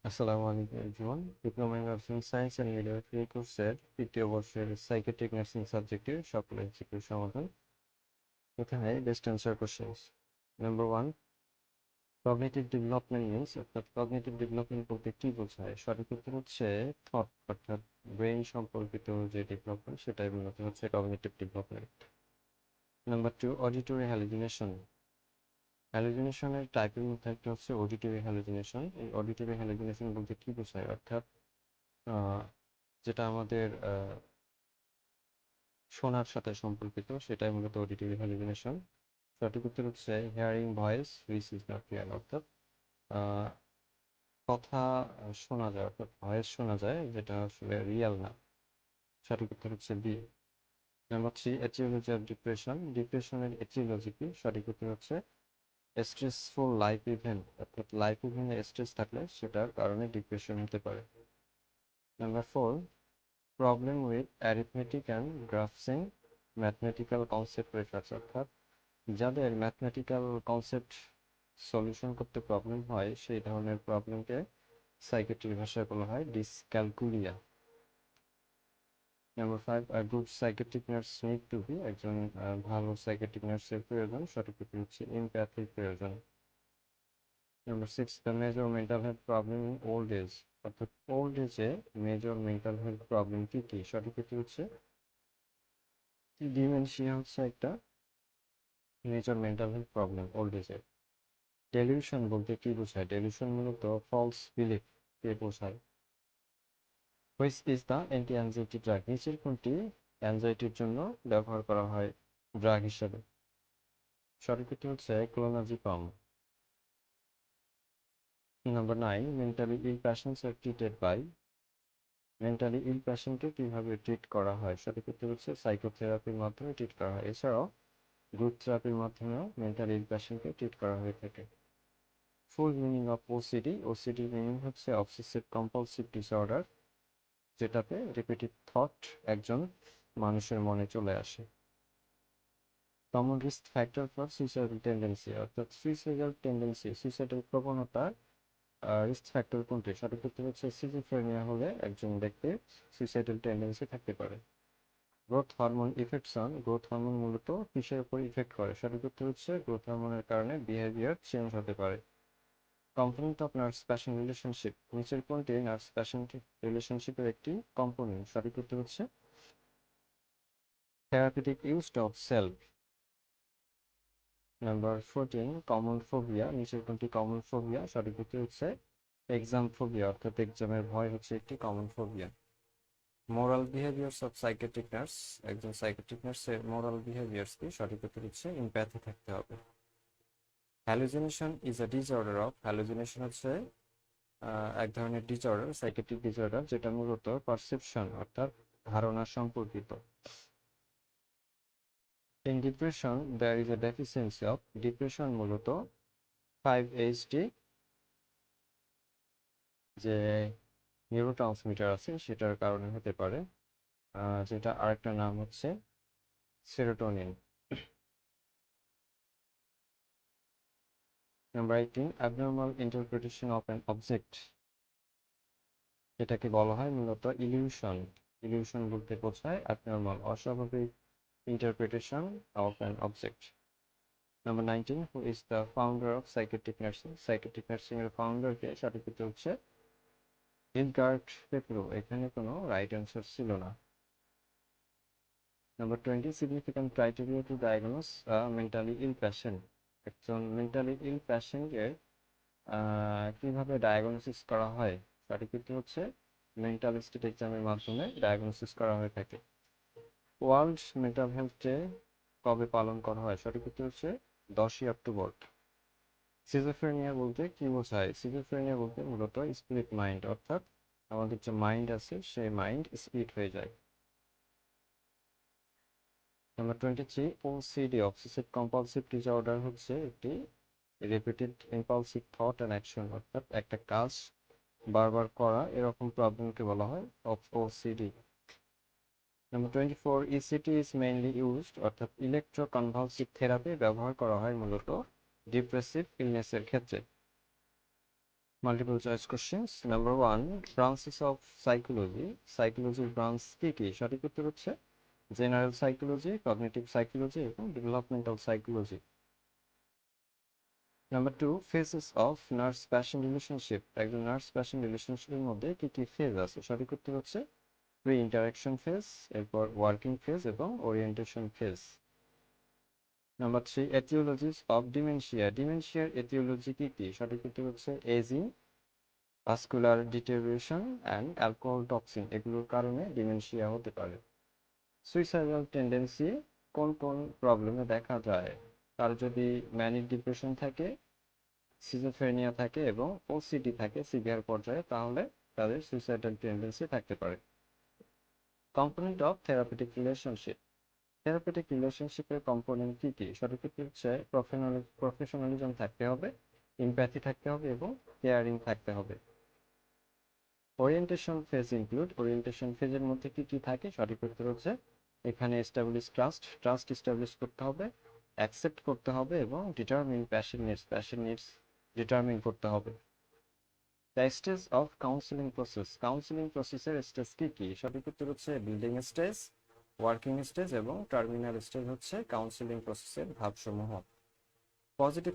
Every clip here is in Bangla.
আসসালামু আলাইকুম everyone. Diploma in nursing science and midwifery কোর্সের তৃতীয় বর্ষের সাইকিয়াট্রিক নার্সিং সাবজেক্টের সকল এমসিকিউ সমাধান। এখানে best answer questions. Number 1, cognitive development means, অর্থাৎ কগনিটিভ ডেভেলপমেন্ট বলতে কি বোঝায়? সঠিক উত্তর হচ্ছে থট, অর্থাৎ ব্রেইন সম্পর্কিত যে ডেভেলপমেন্ট সেটাই মূলত হচ্ছে cognitive development. Number 2, auditory hallucination. হ্যালুসিনেশনের টাইপের মধ্যে একটা হচ্ছে অডিটরি হ্যালুসিনেশন। এই অডিটরি হ্যালুসিনেশন বলতে কি বোঝায়? অর্থাৎ যেটা আমাদের শোনার সাথে সম্পর্কিত সেটাই মূলত অডিটরি হ্যালুসিনেশন। সঠিক উত্তর হচ্ছে hearing voice which is not Real, অর্থাৎ আহ, কথা শোনা যায়, অর্থাৎ ভয়েস শোনা যায় যেটা আসলে রিয়েল না। সঠিক উত্তর হচ্ছে B. Number 3, aetiology of depression. ডিপ্রেশনের এটিওলজি কি? সঠিক উত্তর হচ্ছে স্ট্রেসফুল লাইফ ইভেন্ট, অর্থাৎ লাইফ ইভেন্টে স্ট্রেস থাকলে সেটার কারণে ডিপ্রেশন হতে পারে। Number 4, problem with arithmetic and graphing mathematical concept refers, অর্থাৎ যাদের ম্যাথমেটিক্যাল কনসেপ্ট সলিউশন করতে প্রবলেম হয় সেই ধরনের প্রবলেমকে সাইকিয়াট্রিক ভাষায় বলা হয় dyscalculia. Number 5, good psychiatric nurse need to be. একজন ভালো সাইকিয়াট্রিক নার্সের প্রয়োজন, সঠিক উত্তর হচ্ছে এমপ্যাথির প্রয়োজন। Number 6, the major mental health problem in old age, অর্থাৎ ওল্ড এজে মেজর মেন্টাল হেলথ প্রবলেম কি কি? সঠিক উত্তর হচ্ছে ডিমেনশিয়া হচ্ছে একটা major mental health problem old এজে। ডেলিউশন বলতে কি বোঝায়? ডেলিউশন মূলত ফলস বিলিফ কে বোঝায়। Which is the anti anxiety drug? নিচের কোনটি অ্যাংজাইটির জন্য ব্যবহার করা হয় ড্রাগ হিসেবে? সঠিক উত্তর হচ্ছে clonazepam. Number 9, mentally ill patients are treated by. Mentally ill প্যাশেন্টকে কিভাবে ট্রিট করা হয়? সঠিক উত্তর হচ্ছে সাইকোথেরাপির মাধ্যমে ট্রিট করা হয়। এছাড়াও গ্রুপ থেরাপির মাধ্যমেও মেন্টালি ইল প্যাশেন্টকে ট্রিট করা হয়ে থাকে। Full meaning of OCD. OCD meaning হচ্ছে অবসেসিভ কম্পালসিভ ডিসঅর্ডার, যেটাতে রিপিটেড থট একজন মানুষের মনে চলে আসে। Common risk factor for suicidal tendency, অর্থাৎ সুইসাইডাল টেন্ডেন্সি, সুইসাইডাল প্রবণতার রিস্ক ফ্যাক্টর কোনটি? সঠিক উত্তর হচ্ছে সিজোফ্রেনিয়া হলে একজন ব্যক্তির সুইসাইডাল টেন্ডেন্সি থাকতে পারে। Growth hormone effects on. Growth hormone মূলত কিসের উপর ইফেক্ট করে? সঠিক উত্তর হচ্ছে গ্রোথ হরমোনের কারণে বিহেভিয়ার চেঞ্জ হতে পারে। Component of nurse patient relationship. নিচের কোনটি নার্স প্যাশেন্ট রিলেশনশিপের একটি কম্পোনেন্ট? সঠিক উত্তর হচ্ছে therapeutic use of self. Number 14, common phobia. নিচের কোনটি কমন ফোবিয়া? সঠিক উত্তর হচ্ছে এক্সাম ফোবিয়া, অর্থাৎ এক্সামের ভয় হচ্ছে একটি common phobia. Moral behaviours of psychiatric nurse. একজন সাইকিয়াট্রিক নার্সের মোরাল বিহেভিয়ার্স কি? সঠিক উত্তর হচ্ছে এমপ্যাথি থাকতে হবে। Hallucination is a disorder of. Hallucination হচ্ছে এক ধরনের ডিসঅর্ডার, সাইকিয়াট্রিক ডিসঅর্ডার, যেটা মূলত পারসেপশন, অর্থাৎ ধারণা সম্পর্কিত। In depression there is a deficiency of. Depression মূলত 5-HT যে নিউরোট্রান্সমিটার আছে সেটার কারণে হতে পারে, যেটা আরেকটা নাম হচ্ছে serotonin. Number 18, abnormal interpretation of an object. এটাকে বলা হয় মূলত ইলিউশন। ইলিউশন বলতে বোঝায় অ্যাবনর্মাল, অস্বাভাবিক interpretation of an object. Number 19, who is the founder of psychiatric nursing? Psychiatric nursing এর ফাউন্ডারকে? সঠিক উত্তর হচ্ছে এডগার্ড পেপ্রো। এখানে কোনো রাইট অ্যান্সার ছিল না। Number 20, significant criteria to diagnose mentally ill patient. একজন মেন্টালি ইল প্যাশেন্টের কিভাবে ডায়াগনোসিস করা হয়? সঠিক উত্তর হচ্ছে মেন্টাল স্টেট এক্সামের মাধ্যমে ডায়াগনোসিস করা হয়ে থাকে। ওয়ার্ল্ড মেন্টাল হেলথ ডে কবে পালন করা হয়? সঠিক উত্তর হচ্ছে 10ই অক্টোবর। সিজোফ্রেনিয়া বলতে কি বোঝায়? সিজোফ্রেনিয়া বলতে মূলত স্প্লিট মাইন্ড, অর্থাৎ আমাদের যে মাইন্ড আছে সেই মাইন্ড স্প্লিট হয়ে যায়। Number 23, OCD obsessive compulsive disorder হচ্ছে একটি repeated impulsive thought and action, অর্থাৎ একটা কাজ বারবার করা, এরকম প্রবলেমকে বলা হয় OCD. Number 24, ইসিটি is mainly used, অর্থাৎ ইলেকট্রোকনভালসিভ থেরাপি ব্যবহার করা হয় মূলত ডিপ্রেসিভ ইলনেসের ক্ষেত্রে। Multiple choice questions. Number 1, branches of psychology. Psychology branch কি? সঠিক উত্তর হচ্ছে জেনারেল সাইকোলজি, কগনিটিভ সাইকোলজি এবং developmental psychology. Number 2, phases of nurse patient relationship. একজন নার্স প্যাশেন্ট রিলেশনশিপের মধ্যে কি ফেজ আছে? সঠিক উত্তর হচ্ছে প্রি ইন্টারাকশন ফেজ, এরপর ওয়ার্কিং ফেজ এবং orientation phase. Number 3, aetiologies of dementia. ডিমেনশিয়ার এটিওলজি কি? সঠিক উত্তর হচ্ছে ageing, vascular deterioration and alcohol toxin, এগুলোর কারণে ডিমেনশিয়া হতে পারে। সুইসাইডাল টেন্ডেন্সি কোন কোন প্রবলেমে দেখা যায়? তার যদি ম্যানিক ডিপ্রেশন থাকে, সিজোফ্রেনিয়া থাকে এবং ওসিডি থাকে সিভিয়ার পর্যায়ে, তাহলে তাদের সুইসাইডাল টেন্ডেন্সি থাকতে পারে। Component of therapeutic relationship. Therapeutic রিলেশনশিপের কম্পোনেন্ট কি? সঠিক উত্তর হচ্ছে প্রফেশনালিজম থাকতে হবে, এমপ্যাথি থাকতে হবে এবং কেয়ারিং থাকতে হবে। Orientation phase include. ওরিয়েন্টেশন ফেজের মধ্যে কি থাকে? সঠিক উত্তর হচ্ছে এখানে এস্টাবলিশ ট্রাস্ট এস্টাবলিশ করতে হবে, অ্যাকসেপ্ট করতে হবে এবং ডিটারমিন প্যাশন নিডস ডিটারমিন করতে হবে। The stage of counselling process. Counselling প্রসেসের স্টেজ কি? সঠিক উত্তর হচ্ছে বিল্ডিং স্টেজ, ওয়ার্কিং স্টেজ এবং টার্মিনাল স্টেজ হচ্ছে কাউন্সিলিং প্রসেসের ধাপসমূহ। Positive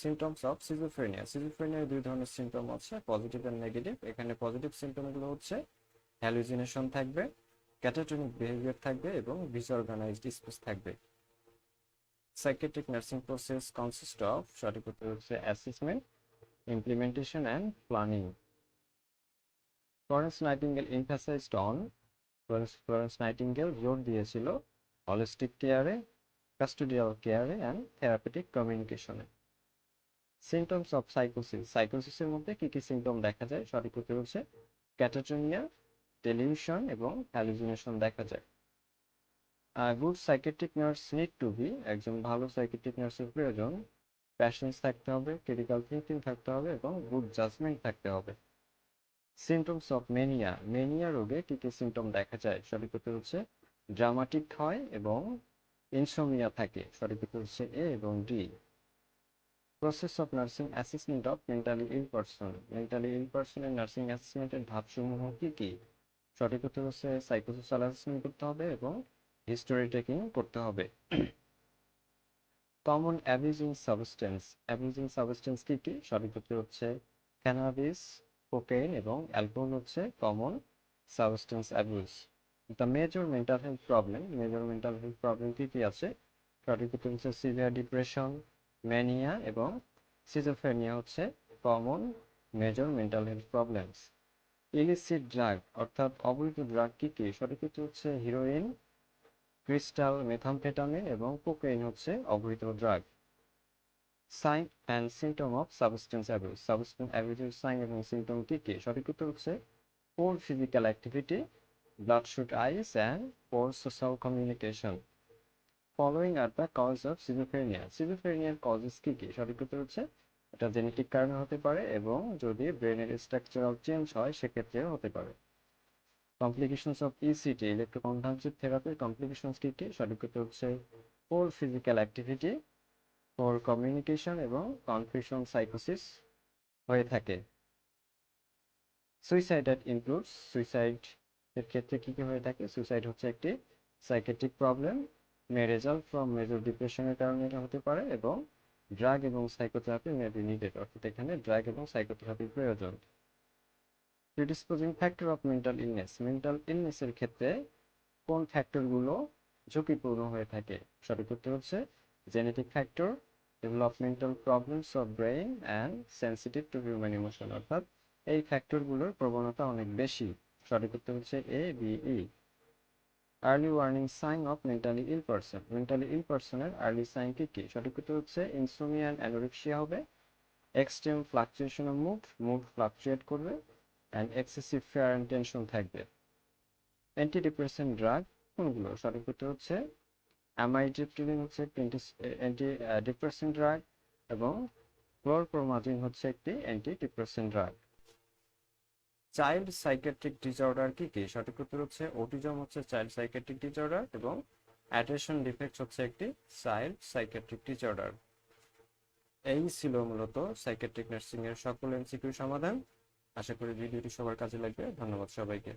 symptoms of schizophrenia. সিজোফ্রেনিয়ার দুই ধরনের সিমটম আছে, পজিটিভ এন্ড নেগেটিভ। এখানে পজিটিভ সিমটমগুলো হচ্ছে হ্যালুসিনেশন থাকবে, ক্যাটাটনিক বিহেভিয়ার থাকবে এবং ডিসঅর্গানাইজড স্পেস থাকবে। Psychiatric nursing process consist of, সঠিক উত্তর হচ্ছে assessment, implementation and planning. Florence Nightingale emphasised on, Florence nightingale জোর দিয়েছিল হলিস্টিক কেয়ারে, কাস্টোডিয়াল কেয়ারে অ্যান্ড থেরাপিউটিক কমিউনিকেশনে। সিমটমস অফ সাইকোসিস। সাইকোসিসের মধ্যে কি সিমটম দেখা যায়? সঠিক উত্তর হচ্ছে ক্যাটাটোনিয়া, ডেলিউশন এবং হ্যালুসিনেশন দেখা যায়। Good psychiatric nurse need to be, একজন ভালো সাইকিয়াট্রিক নার্সের প্রয়োজন প্যাশনেস থাকতে হবে, ক্রিটিক্যাল থিঙ্কিং থাকতে হবে এবং গুড জাজমেন্ট থাকতে হবে। Symptoms of mania. মেনিয়া রোগে কি সিমটম দেখা যায়? সঠিক উত্তর হচ্ছে ড্রামাটিক হয় এবং ইনসোমিয়া থাকে। সঠিক উত্তর হচ্ছে এ এবং D. Process of nursing assessment of mentally ill person. Mentally ill পারসনের নার্সিং অ্যাসেসমেন্টের ধাপসমূহ কি? সঠিক উত্তর হচ্ছে সাইকোসোশ্যাল অ্যাসেসমেন্ট করতে হবে এবং হিস্টোরি টেকিং করতে হবে। Common abusing substance. Abusing substance কি? সঠিক উত্তর হচ্ছে ক্যানাবিস, কোকেইন এবং অ্যালকোহল হচ্ছে common substance abuse. The major mental health problem. Major mental health problem কি আছে? সঠিক উত্তর হচ্ছে সিভিয়ার ডিপ্রেশন, ম্যানিয়া এবং সিজোফ্রেনিয়া হচ্ছে common major mental health problems. Illicit drug অর্থাৎ অবৈধ ড্রাগ কি? সঠিক উত্তর হচ্ছে হিরোইন, ক্রিস্টাল মেথামফেটামিন এবং কোকেইন হচ্ছে অবৈধ drug. Sign and symptom of substance abuse. Substance অ্যাবিউজের sign এবং সিমটম কি? সঠিক উত্তর হচ্ছে poor physical activity, bloodshot eyes and poor social communication. Following are the cause of schizophrenia. Schizophrenia causes কি? সঠিক উত্তর হচ্ছে এটা জেনেটিক কারণে হতে পারে এবং যদি ব্রেনের স্ট্রাকচারাল চেঞ্জ হয় সেক্ষেত্রেও হতে পারে। কমপ্লিকেশনস অফ ইসিটি, ইলেকট্রোকনভালসিভ থেরাপির কমপ্লিকেশনস কি? সঠিক উত্তর হচ্ছে পোর ফিজিক্যাল অ্যাক্টিভিটি, পোর কমিউনিকেশন এবং কনফিউশন সাইকোসিস হয়ে থাকে। সুইসাইড ইনক্লুডস, সুইসাইড এর ক্ষেত্রে কি হয়ে থাকে? সুইসাইড হচ্ছে একটি psychiatric problem, may result from major ডিপ্রেশনের কারণে এটা হতে পারে এবং ড্রাগ এবং সাইকোথেরাপি মে বি নিডেড, অর্থাৎ এখানে ড্রাগ এবং সাইকোথেরাপির প্রয়োজন। Predisposing factor of mental illness. Mental ইলনেসের ক্ষেত্রে কোন ফ্যাক্টরগুলো ঝুঁকিপূর্ণ হয়ে থাকে? সঠিক উত্তর হচ্ছে genetic factor, developmental problems of brain and sensitive to human emotion, অর্থাৎ এই ফ্যাক্টরগুলোর প্রবণতা অনেক বেশি। সঠিক উত্তর হচ্ছে A, B, E. Early warning sign of mentally ill person. Mentally ill পারসনের আর্লি সাইন কি? সঠিক উত্তর হচ্ছে ইনসোমিয়া অ্যান্ড অ্যানোরেক্সিয়া হবে, extreme fluctuation of mood fluctuate করবে and excessive fear and tension থাকবে। অ্যান্টি ডিপ্রেসেন্ট ড্রাগ কোনগুলো? সঠিক উত্তর হচ্ছে অ্যামাইট্রিপটিলিন হচ্ছে একটি অ্যান্টি ডিপ্রেসেন্ট ড্রাগ এবং ক্লোরপ্রোমাজিন হচ্ছে একটি anti depressant drug. Child psychiatric disorder কি? সঠিক উত্তর হচ্ছে অটিজম হচ্ছে চাইল্ড সাইকিয়াট্রিক ডিসঅর্ডার এবং অ্যাটেনশন ডিফেক্টস হচ্ছে একটি চাইল্ড সাইকিয়াট্রিক ডিসঅর্ডার। এই ছিল মূলত সাইকিয়াট্রিক নার্সিং এর সকল এমসিকিউ সমাধান। আশা করি ভিডিওটি সবার কাজে লাগবে। ধন্যবাদ সবাইকে।